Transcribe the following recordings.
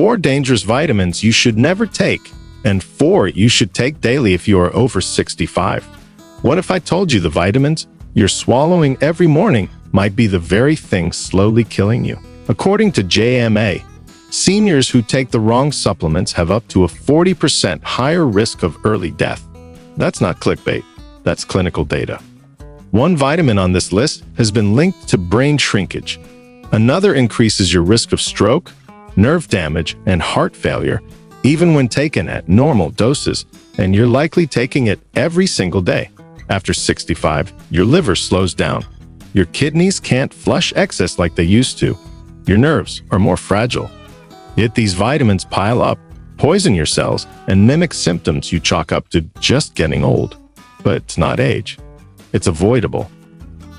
4 dangerous vitamins you should never take, and 4 you should take daily if you are over 65. What if I told you the vitamins you're swallowing every morning might be the very thing slowly killing you? According to JMA, seniors who take the wrong supplements have up to a 40% higher risk of early death. That's not clickbait, that's clinical data. One vitamin on this list has been linked to brain shrinkage. Another increases your risk of stroke, nerve damage, and heart failure, even when taken at normal doses, and you're likely taking it every single day. After 65, your liver slows down. Your kidneys can't flush excess like they used to. Your nerves are more fragile. Yet these vitamins pile up, poison your cells, and mimic symptoms you chalk up to just getting old. But it's not age. It's avoidable.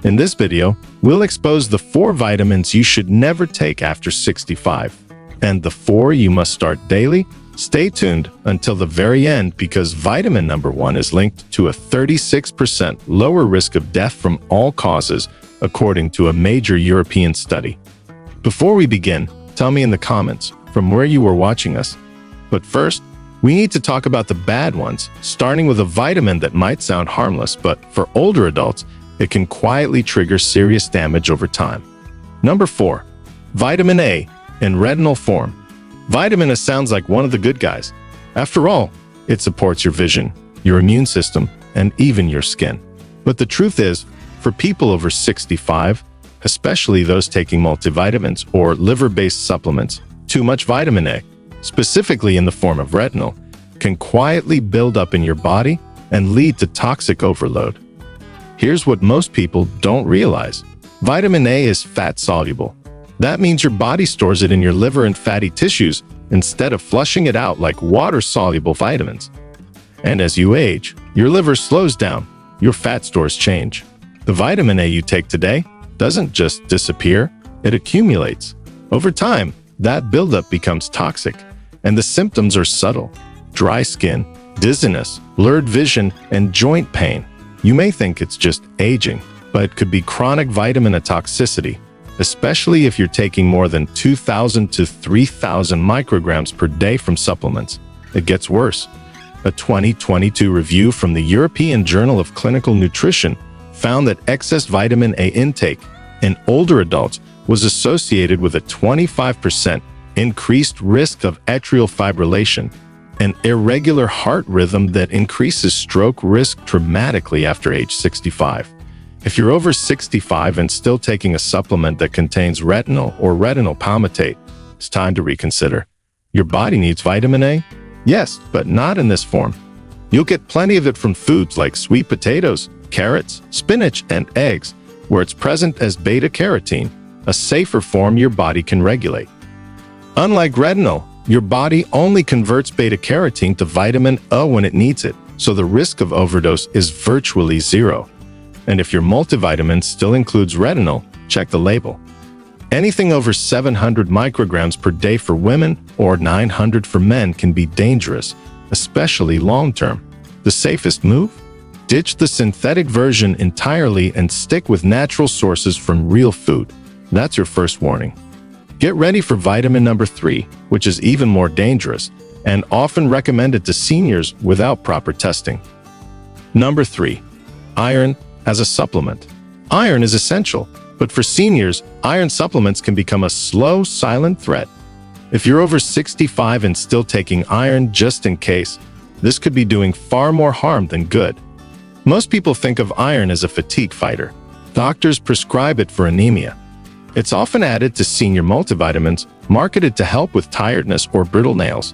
In this video, we'll expose the 4 vitamins you should never take after 65, and the 4 you must start daily. Stay tuned until the very end because vitamin number 1 is linked to a 36% lower risk of death from all causes, according to a major European study. Before we begin, tell me in the comments from where you were watching us. But first, we need to talk about the bad ones, starting with a vitamin that might sound harmless, but for older adults, it can quietly trigger serious damage over time. Number 4. Vitamin A in retinol form. Vitamin A sounds like one of the good guys. After all, it supports your vision, your immune system, and even your skin. But the truth is, for people over 65, especially those taking multivitamins or liver-based supplements, too much vitamin A, specifically in the form of retinol, can quietly build up in your body and lead to toxic overload. Here's what most people don't realize. Vitamin A is fat-soluble. That means your body stores it in your liver and fatty tissues instead of flushing it out like water-soluble vitamins. And as you age, your liver slows down, your fat stores change. The vitamin A you take today doesn't just disappear, it accumulates. Over time, that buildup becomes toxic, and the symptoms are subtle: dry skin, dizziness, blurred vision, and joint pain. You may think it's just aging, but it could be chronic vitamin A toxicity, especially if you're taking more than 2,000 to 3,000 micrograms per day from supplements. It gets worse. A 2022 review from the European Journal of Clinical Nutrition found that excess vitamin A intake in older adults was associated with a 25% increased risk of atrial fibrillation, an irregular heart rhythm that increases stroke risk dramatically after age 65. If you're over 65 and still taking a supplement that contains retinol or retinol palmitate, it's time to reconsider. Your body needs vitamin A? Yes, but not in this form. You'll get plenty of it from foods like sweet potatoes, carrots, spinach, and eggs, where it's present as beta-carotene, a safer form your body can regulate. Unlike retinol, your body only converts beta-carotene to vitamin A when it needs it, so the risk of overdose is virtually zero. And if your multivitamin still includes retinol, check the label. Anything over 700 micrograms per day for women or 900 for men can be dangerous, especially long-term. The safest move? Ditch the synthetic version entirely and stick with natural sources from real food. That's your first warning. Get ready for vitamin number 3, which is even more dangerous and often recommended to seniors without proper testing. Number 3. Iron as a supplement. Iron is essential, but for seniors, iron supplements can become a slow, silent threat. If you're over 65 and still taking iron just in case, this could be doing far more harm than good. Most people think of iron as a fatigue fighter. Doctors prescribe it for anemia. It's often added to senior multivitamins, marketed to help with tiredness or brittle nails.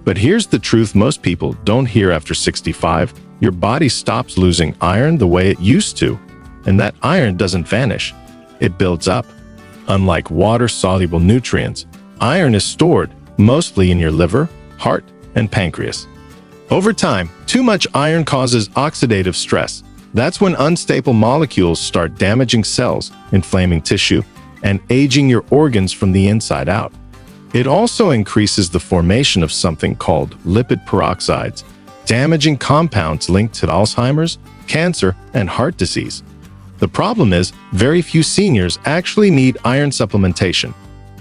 But here's the truth most people don't hear after 65. Your body stops losing iron the way it used to, and that iron doesn't vanish. It builds up. Unlike water-soluble nutrients, iron is stored mostly in your liver, heart, and pancreas. Over time, too much iron causes oxidative stress. That's when unstable molecules start damaging cells, inflaming tissue, and aging your organs from the inside out. It also increases the formation of something called lipid peroxides, damaging compounds linked to Alzheimer's, cancer, and heart disease. The problem is, very few seniors actually need iron supplementation.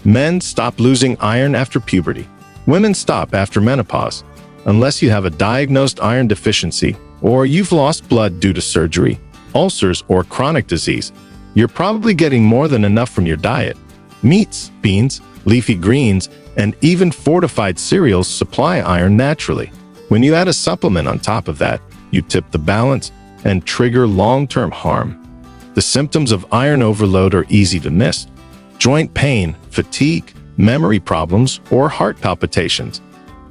Men stop losing iron after puberty. Women stop after menopause, unless you have a diagnosed iron deficiency or you've lost blood due to surgery, ulcers, or chronic disease. You're probably getting more than enough from your diet. Meats, beans, leafy greens, and even fortified cereals supply iron naturally. When you add a supplement on top of that, you tip the balance and trigger long-term harm. The symptoms of iron overload are easy to miss: joint pain, fatigue, memory problems, or heart palpitations.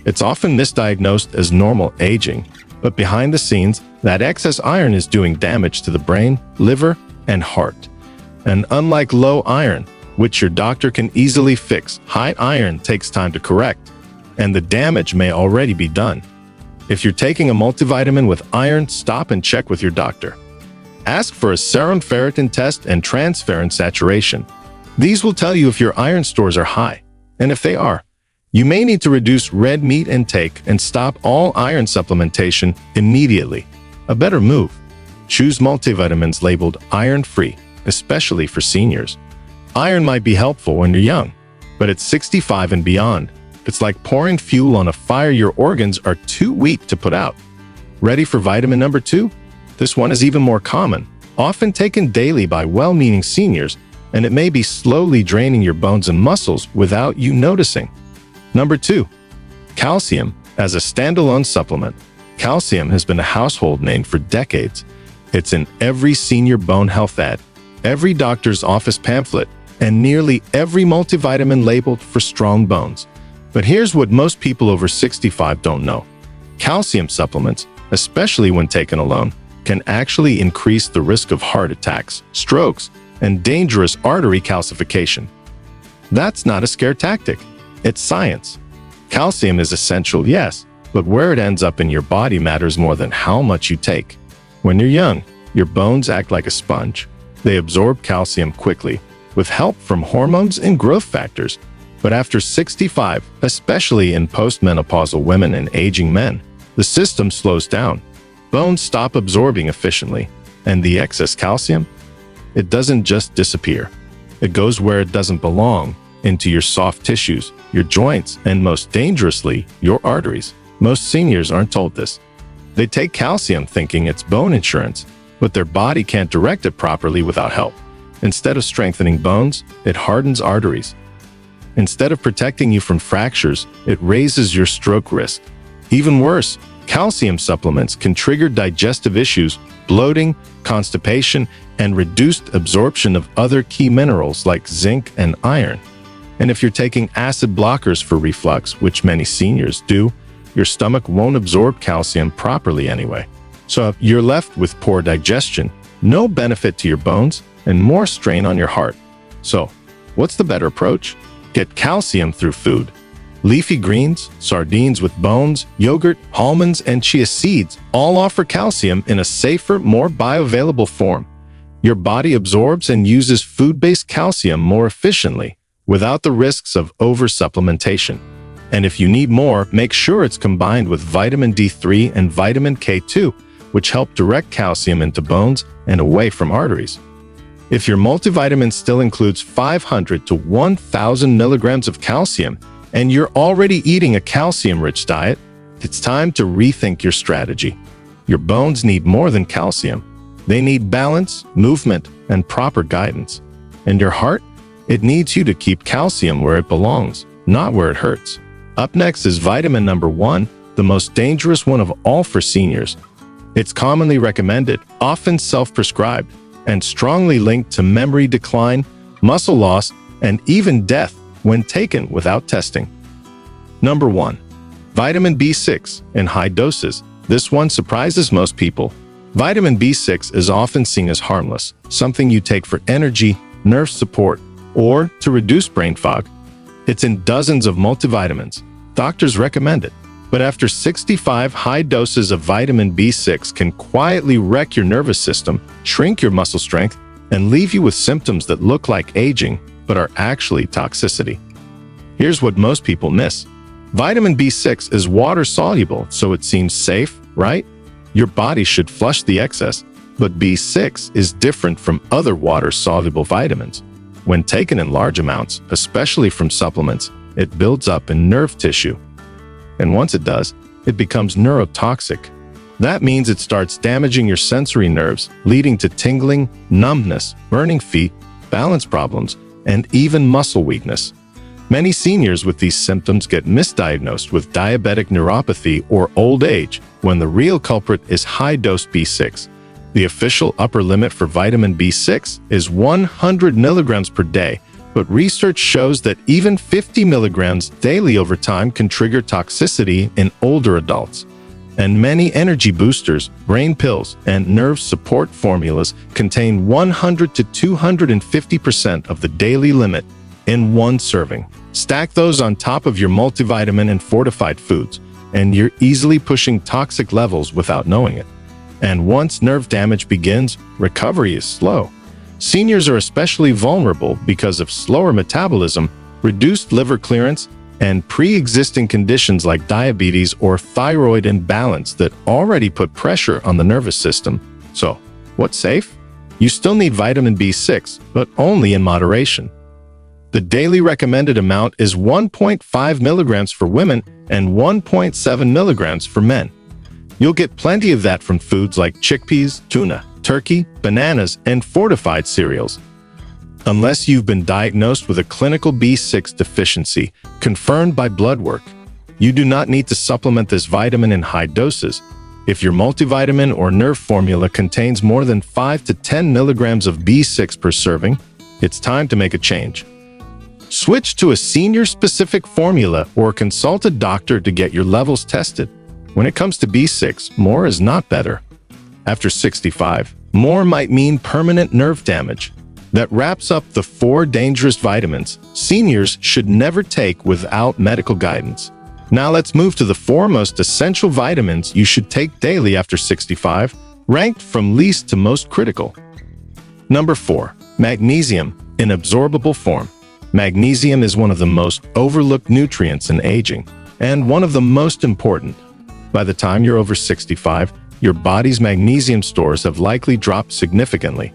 It's often misdiagnosed as normal aging, but behind the scenes, that excess iron is doing damage to the brain, liver, and heart. And unlike low iron, which your doctor can easily fix, high iron takes time to correct, and the damage may already be done. If you're taking a multivitamin with iron, stop and check with your doctor. Ask for a serum ferritin test and transferrin saturation. These will tell you if your iron stores are high, and if they are, you may need to reduce red meat intake and stop all iron supplementation immediately. A better move: choose multivitamins labeled iron-free, especially for seniors. Iron might be helpful when you're young, but at 65 and beyond, it's like pouring fuel on a fire your organs are too weak to put out. Ready for vitamin number 2? This one is even more common, often taken daily by well-meaning seniors, and it may be slowly draining your bones and muscles without you noticing. Number 2, calcium as a standalone supplement. Calcium has been a household name for decades. It's in every senior bone health ad, every doctor's office pamphlet, and nearly every multivitamin labeled for strong bones. But here's what most people over 65 don't know. Calcium supplements, especially when taken alone, can actually increase the risk of heart attacks, strokes, and dangerous artery calcification. That's not a scare tactic. It's science. Calcium is essential, yes, but where it ends up in your body matters more than how much you take. When you're young, your bones act like a sponge. They absorb calcium quickly, with help from hormones and growth factors. But after 65, especially in postmenopausal women and aging men, the system slows down. Bones stop absorbing efficiently, and the excess calcium? It doesn't just disappear. It goes where it doesn't belong, into your soft tissues, your joints, and most dangerously, your arteries. Most seniors aren't told this. They take calcium thinking it's bone insurance, but their body can't direct it properly without help. Instead of strengthening bones, it hardens arteries. Instead of protecting you from fractures, it raises your stroke risk. Even worse, calcium supplements can trigger digestive issues, bloating, constipation, and reduced absorption of other key minerals like zinc and iron. And if you're taking acid blockers for reflux, which many seniors do, your stomach won't absorb calcium properly anyway. So you're left with poor digestion, no benefit to your bones, and more strain on your heart. So, what's the better approach? Get calcium through food. Leafy greens, sardines with bones, yogurt, almonds, and chia seeds all offer calcium in a safer, more bioavailable form. Your body absorbs and uses food-based calcium more efficiently, without the risks of over-supplementation. And if you need more, make sure it's combined with vitamin D3 and vitamin K2, which help direct calcium into bones and away from arteries. If your multivitamin still includes 500 to 1,000 milligrams of calcium, and you're already eating a calcium-rich diet, it's time to rethink your strategy. Your bones need more than calcium. They need balance, movement, and proper guidance. And your heart? It needs you to keep calcium where it belongs, not where it hurts. Up next is vitamin number 1, the most dangerous one of all for seniors. It's commonly recommended, often self-prescribed, and strongly linked to memory decline, muscle loss, and even death when taken without testing. Number 1. Vitamin B6 in high doses. This one surprises most people. Vitamin B6 is often seen as harmless, something you take for energy, nerve support, or to reduce brain fog. It's in dozens of multivitamins. Doctors recommend it. But after 65, high doses of vitamin B6 can quietly wreck your nervous system, shrink your muscle strength, and leave you with symptoms that look like aging, but are actually toxicity. Here's what most people miss. Vitamin B6 is water-soluble, so it seems safe, right? Your body should flush the excess, but B6 is different from other water-soluble vitamins. When taken in large amounts, especially from supplements, it builds up in nerve tissue. And once it does, it becomes neurotoxic. That means it starts damaging your sensory nerves, leading to tingling, numbness, burning feet, balance problems, and even muscle weakness. Many seniors with these symptoms get misdiagnosed with diabetic neuropathy or old age, when the real culprit is high-dose B6. The official upper limit for vitamin B6 is 100 milligrams per day, but research shows that even 50 milligrams daily over time can trigger toxicity in older adults. And many energy boosters, brain pills, and nerve support formulas contain 100 to 250% of the daily limit in one serving. Stack those on top of your multivitamin and fortified foods, and you're easily pushing toxic levels without knowing it. And once nerve damage begins, recovery is slow. Seniors are especially vulnerable because of slower metabolism, reduced liver clearance, and pre-existing conditions like diabetes or thyroid imbalance that already put pressure on the nervous system. So, what's safe? You still need vitamin B6, but only in moderation. The daily recommended amount is 1.5 milligrams for women and 1.7 milligrams for men. You'll get plenty of that from foods like chickpeas, tuna, turkey, bananas, and fortified cereals. Unless you've been diagnosed with a clinical B6 deficiency confirmed by blood work, you do not need to supplement this vitamin in high doses. If your multivitamin or nerve formula contains more than 5 to 10 milligrams of B6 per serving, it's time to make a change. Switch to a senior-specific formula or consult a doctor to get your levels tested. When it comes to B6, more is not better. After 65, more might mean permanent nerve damage. That wraps up the 4 dangerous vitamins seniors should never take without medical guidance. Now let's move to the 4 most essential vitamins you should take daily after 65, ranked from least to most critical. Number 4. Magnesium in absorbable form. Magnesium is one of the most overlooked nutrients in aging, and one of the most important. By the time you're over 65, your body's magnesium stores have likely dropped significantly.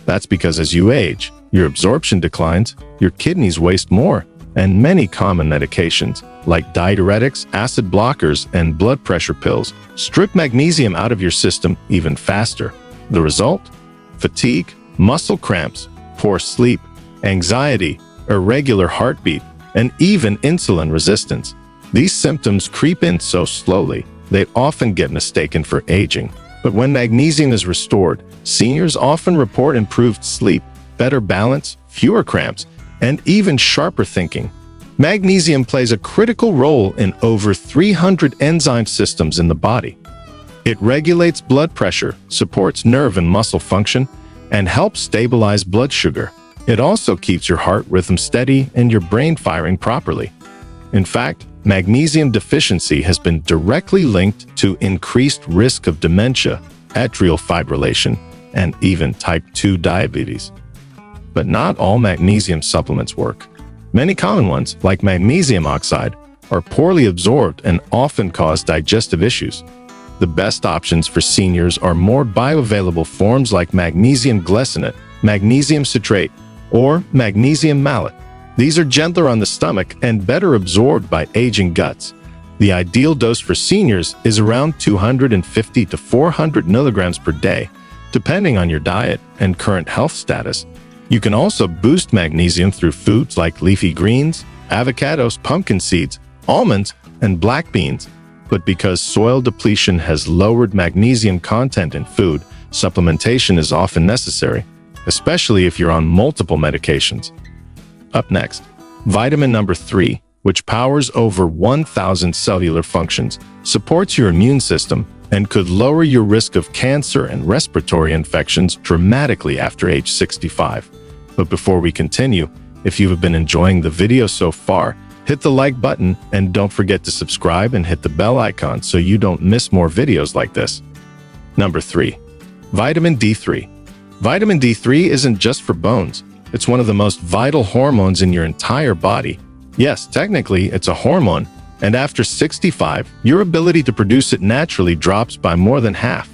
That's because as you age, your absorption declines, your kidneys waste more, and many common medications, like diuretics, acid blockers, and blood pressure pills, strip magnesium out of your system even faster. The result? Fatigue, muscle cramps, poor sleep, anxiety, irregular heartbeat, and even insulin resistance. These symptoms creep in so slowly, they often get mistaken for aging. But when magnesium is restored, seniors often report improved sleep, better balance, fewer cramps, and even sharper thinking. Magnesium plays a critical role in over 300 enzyme systems in the body. It regulates blood pressure, supports nerve and muscle function, and helps stabilize blood sugar. It also keeps your heart rhythm steady and your brain firing properly. In fact, magnesium deficiency has been directly linked to increased risk of dementia, atrial fibrillation, and even type 2 diabetes. But not all magnesium supplements work. Many common ones, like magnesium oxide, are poorly absorbed and often cause digestive issues. The best options for seniors are more bioavailable forms like magnesium glycinate, magnesium citrate, or magnesium malate. These are gentler on the stomach and better absorbed by aging guts. The ideal dose for seniors is around 250 to 400 milligrams per day, depending on your diet and current health status. You can also boost magnesium through foods like leafy greens, avocados, pumpkin seeds, almonds, and black beans. But because soil depletion has lowered magnesium content in food, supplementation is often necessary, especially if you're on multiple medications. Up next, vitamin number 3, which powers over 1,000 cellular functions, supports your immune system, and could lower your risk of cancer and respiratory infections dramatically after age 65. But before we continue, if you have been enjoying the video so far, hit the like button and don't forget to subscribe and hit the bell icon so you don't miss more videos like this. Number 3. Vitamin D3. Vitamin D3 isn't just for bones. It's one of the most vital hormones in your entire body. Yes, technically, it's a hormone, and after 65, your ability to produce it naturally drops by more than half.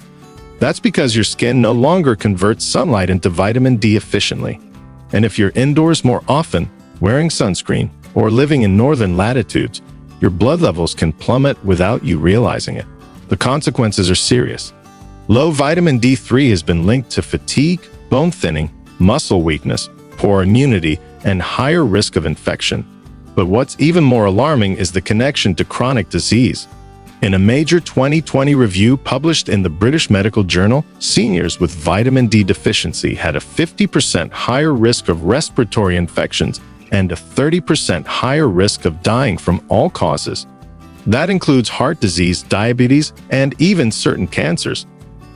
That's because your skin no longer converts sunlight into vitamin D efficiently. And if you're indoors more often, wearing sunscreen, or living in northern latitudes, your blood levels can plummet without you realizing it. The consequences are serious. Low vitamin D3 has been linked to fatigue, bone thinning, muscle weakness, poor immunity, and higher risk of infection. But what's even more alarming is the connection to chronic disease. In a major 2020 review published in the British Medical Journal, seniors with vitamin D deficiency had a 50% higher risk of respiratory infections and a 30% higher risk of dying from all causes. That includes heart disease, diabetes, and even certain cancers.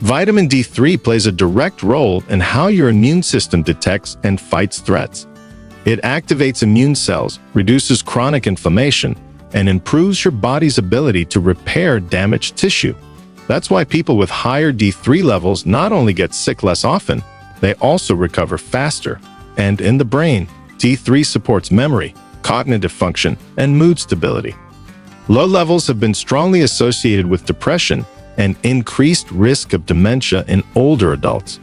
Vitamin D3 plays a direct role in how your immune system detects and fights threats. It activates immune cells, reduces chronic inflammation, and improves your body's ability to repair damaged tissue. That's why people with higher D3 levels not only get sick less often, they also recover faster. And in the brain, D3 supports memory, cognitive function, and mood stability. Low levels have been strongly associated with depression and increased risk of dementia in older adults.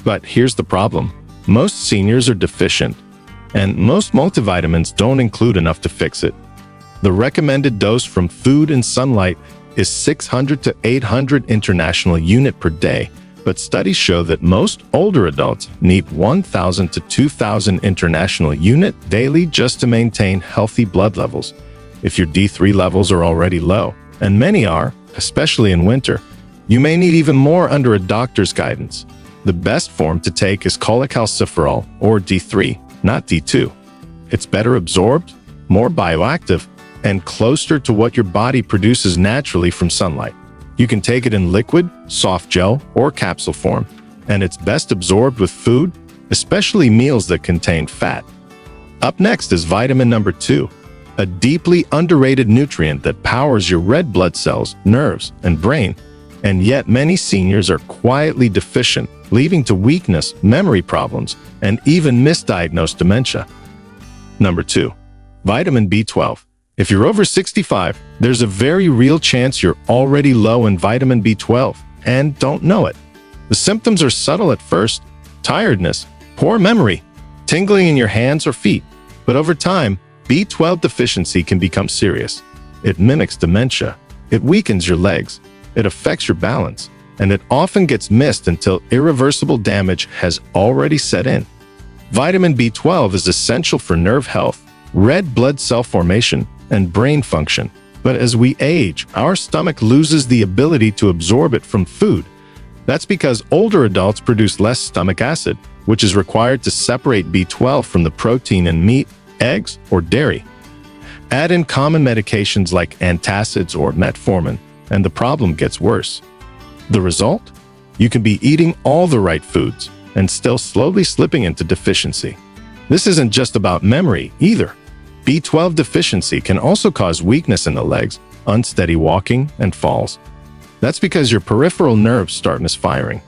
But here's the problem. Most seniors are deficient, and most multivitamins don't include enough to fix it. The recommended dose from food and sunlight is 600 to 800 international units per day, but studies show that most older adults need 1,000 to 2,000 international units daily just to maintain healthy blood levels. If your D3 levels are already low, and many are, especially in winter, you may need even more under a doctor's guidance. The best form to take is cholecalciferol, or D3, not D2. It's better absorbed, more bioactive, and closer to what your body produces naturally from sunlight. You can take it in liquid, soft gel, or capsule form, and it's best absorbed with food, especially meals that contain fat. Up next is vitamin number 2, a deeply underrated nutrient that powers your red blood cells, nerves, and brain, and yet many seniors are quietly deficient, leading to weakness, memory problems, and even misdiagnosed dementia. Number 2, vitamin B12. If you're over 65, there's a very real chance you're already low in vitamin B12 and don't know it. The symptoms are subtle at first: tiredness, poor memory, tingling in your hands or feet. But over time, B12 deficiency can become serious. It mimics dementia. It weakens your legs. It affects your balance. And it often gets missed until irreversible damage has already set in. Vitamin B12 is essential for nerve health, red blood cell formation, and brain function. But as we age, our stomach loses the ability to absorb it from food. That's because older adults produce less stomach acid, which is required to separate B12 from the protein in meat, eggs, or dairy. Add in common medications like antacids or metformin, and the problem gets worse. The result? You can be eating all the right foods and still slowly slipping into deficiency. This isn't just about memory either. B12 deficiency can also cause weakness in the legs, unsteady walking, and falls. That's because your peripheral nerves start misfiring.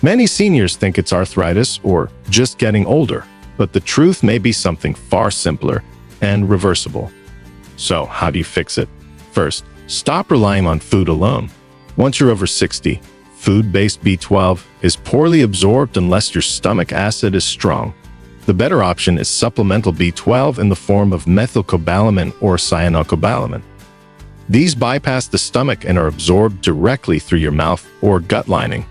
Many seniors think it's arthritis or just getting older, but the truth may be something far simpler and reversible. So, how do you fix it? First, stop relying on food alone. Once you're over 60, food-based B12 is poorly absorbed unless your stomach acid is strong. The better option is supplemental B12 in the form of methylcobalamin or cyanocobalamin. These bypass the stomach and are absorbed directly through your mouth or gut lining.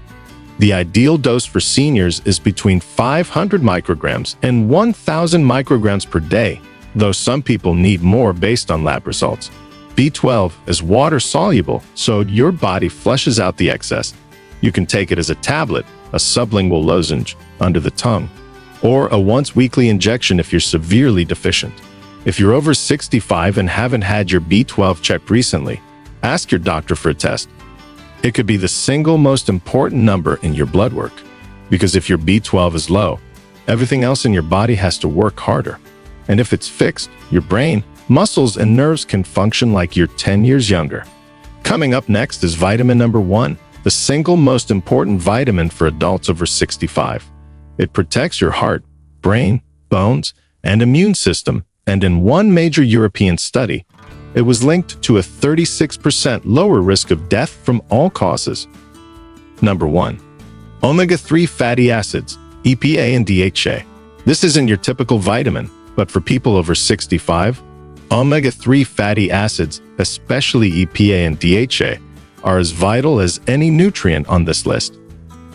The ideal dose for seniors is between 500 micrograms and 1,000 micrograms per day, though some people need more based on lab results. B12 is water-soluble, so your body flushes out the excess. You can take it as a tablet, a sublingual lozenge, under the tongue, or a once-weekly injection if you're severely deficient. If you're over 65 and haven't had your B12 checked recently, ask your doctor for a test. It could be the single most important number in your blood work, because if your B12 is low, everything else in your body has to work harder. And if it's fixed, your brain, muscles, and nerves can function like you're 10 years younger. Coming up next is vitamin number 1, the single most important vitamin for adults over 65. It protects your heart, brain, bones, and immune system, and in one major European study, it was linked to a 36% lower risk of death from all causes. Number 1. Omega-3 fatty acids, EPA and DHA. This isn't your typical vitamin, but for people over 65, Omega-3 fatty acids, especially EPA and DHA, are as vital as any nutrient on this list.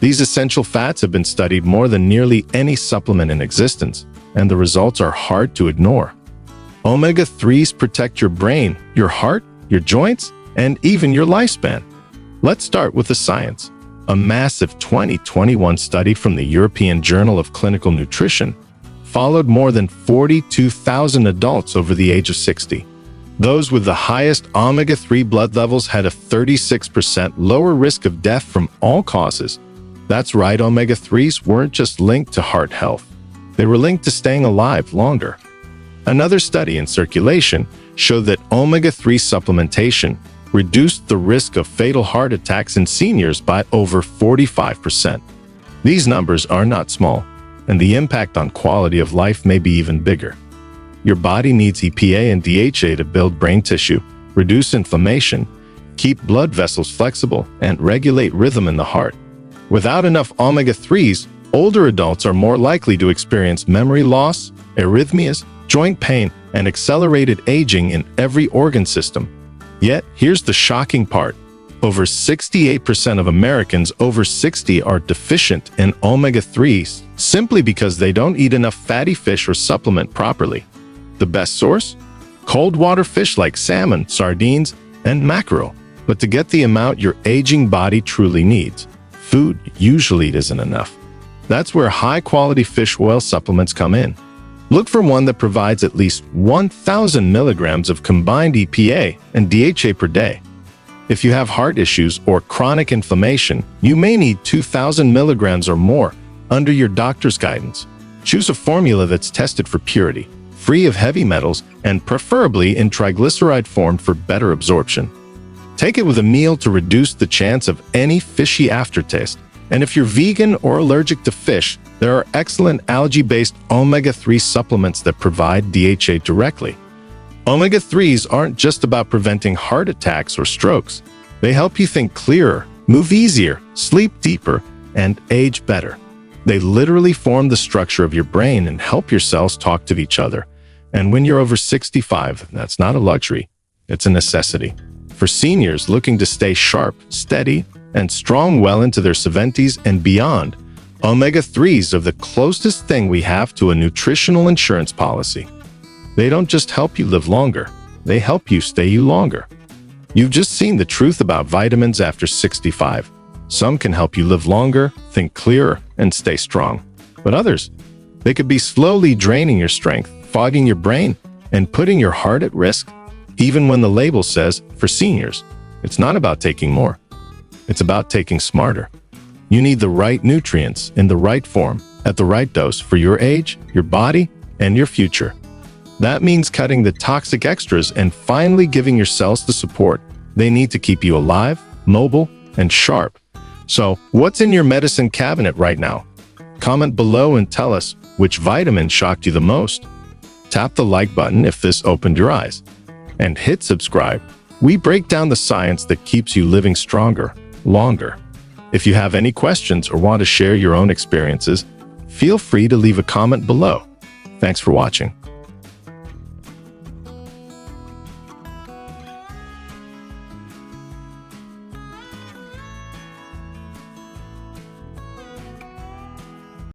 These essential fats have been studied more than nearly any supplement in existence, and the results are hard to ignore. Omega-3s protect your brain, your heart, your joints, and even your lifespan. Let's start with the science. A massive 2021 study from the European Journal of Clinical Nutrition followed more than 42,000 adults over the age of 60. Those with the highest omega-3 blood levels had a 36% lower risk of death from all causes. That's right, omega-3s weren't just linked to heart health. They were linked to staying alive longer. Another study in Circulation showed that omega-3 supplementation reduced the risk of fatal heart attacks in seniors by over 45%. These numbers are not small, and the impact on quality of life may be even bigger. Your body needs EPA and DHA to build brain tissue, reduce inflammation, keep blood vessels flexible, and regulate rhythm in the heart. Without enough omega-3s, older adults are more likely to experience memory loss, arrhythmias, joint pain, and accelerated aging in every organ system. Yet, here's the shocking part. Over 68% of Americans over 60 are deficient in omega-3s simply because they don't eat enough fatty fish or supplement properly. The best source? Cold water fish like salmon, sardines, and mackerel. But to get the amount your aging body truly needs, food usually isn't enough. That's where high-quality fish oil supplements come in. Look for one that provides at least 1,000 milligrams of combined EPA and DHA per day. If you have heart issues or chronic inflammation, you may need 2,000 milligrams or more under your doctor's guidance. Choose a formula that's tested for purity, free of heavy metals, and preferably in triglyceride form for better absorption. Take it with a meal to reduce the chance of any fishy aftertaste. And if you're vegan or allergic to fish, there are excellent algae-based omega-3 supplements that provide DHA directly. Omega-3s aren't just about preventing heart attacks or strokes. They help you think clearer, move easier, sleep deeper, and age better. They literally form the structure of your brain and help your cells talk to each other. And when you're over 65, that's not a luxury, it's a necessity. For seniors looking to stay sharp, steady, and strong well into their 70s and beyond, omega-3s are the closest thing we have to a nutritional insurance policy. They don't just help you live longer, they help you stay you longer. You've just seen the truth about vitamins after 65. Some can help you live longer, think clearer, and stay strong. But others, they could be slowly draining your strength, fogging your brain, and putting your heart at risk. Even when the label says, for seniors, it's not about taking more. It's about taking smarter. You need the right nutrients in the right form, at the right dose for your age, your body, and your future. That means cutting the toxic extras and finally giving your cells the support they need to keep you alive, mobile, and sharp. So, what's in your medicine cabinet right now? Comment below and tell us which vitamin shocked you the most. Tap the like button if this opened your eyes. And hit subscribe. We break down the science that keeps you living stronger, longer. If you have any questions or want to share your own experiences, feel free to leave a comment below. Thanks for watching.